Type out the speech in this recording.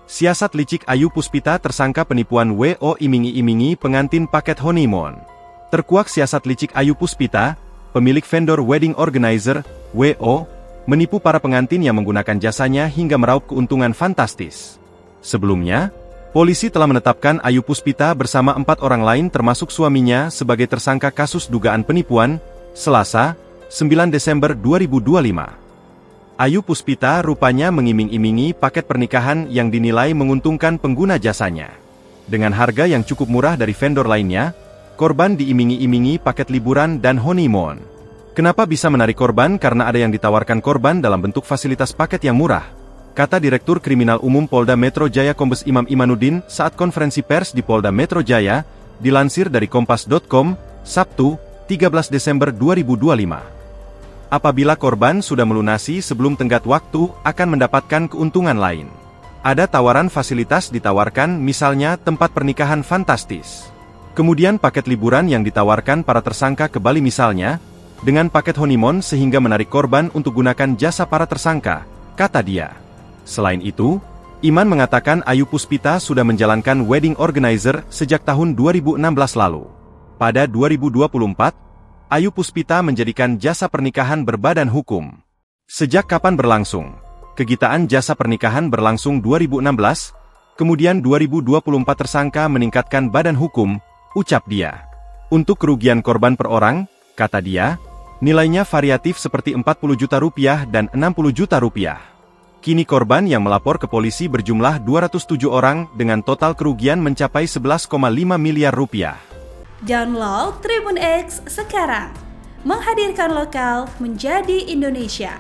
Siasat licik Ayu Puspita tersangka penipuan WO iming-imingi pengantin paket honeymoon. Terkuak siasat licik Ayu Puspita, pemilik vendor wedding organizer, WO, menipu para pengantin yang menggunakan jasanya hingga meraup keuntungan fantastis. Sebelumnya, polisi telah menetapkan Ayu Puspita bersama 4 orang lain termasuk suaminya sebagai tersangka kasus dugaan penipuan, Selasa, 9 Desember 2025. Ayu Puspita rupanya mengiming-imingi paket pernikahan yang dinilai menguntungkan pengguna jasanya. Dengan harga yang cukup murah dari vendor lainnya, korban diiming-imingi paket liburan dan honeymoon. Kenapa bisa menarik korban? Karena ada yang ditawarkan korban dalam bentuk fasilitas paket yang murah, kata Direktur Kriminal Umum Polda Metro Jaya Kombes Imam Imanuddin saat konferensi pers di Polda Metro Jaya, dilansir dari Kompas.com, Sabtu, 13 Desember 2025. Apabila korban sudah melunasi sebelum tenggat waktu, akan mendapatkan keuntungan lain. Ada tawaran fasilitas ditawarkan, misalnya tempat pernikahan fantastis. Kemudian paket liburan yang ditawarkan para tersangka ke Bali misalnya, dengan paket honeymoon sehingga menarik korban untuk gunakan jasa para tersangka, kata dia. Selain itu, Iman mengatakan Ayu Puspita sudah menjalankan wedding organizer sejak tahun 2016 lalu. Pada 2024, Ayu Puspita menjadikan jasa pernikahan berbadan hukum. Sejak kapan berlangsung? Kegiatan jasa pernikahan berlangsung 2016, kemudian 2024 tersangka meningkatkan badan hukum, ucap dia. Untuk kerugian korban per orang, kata dia, nilainya variatif seperti 40 juta rupiah dan 60 juta rupiah. Kini korban yang melapor ke polisi berjumlah 207 orang dengan total kerugian mencapai 11,5 miliar rupiah. Download Tribun X sekarang, menghadirkan lokal menjadi Indonesia.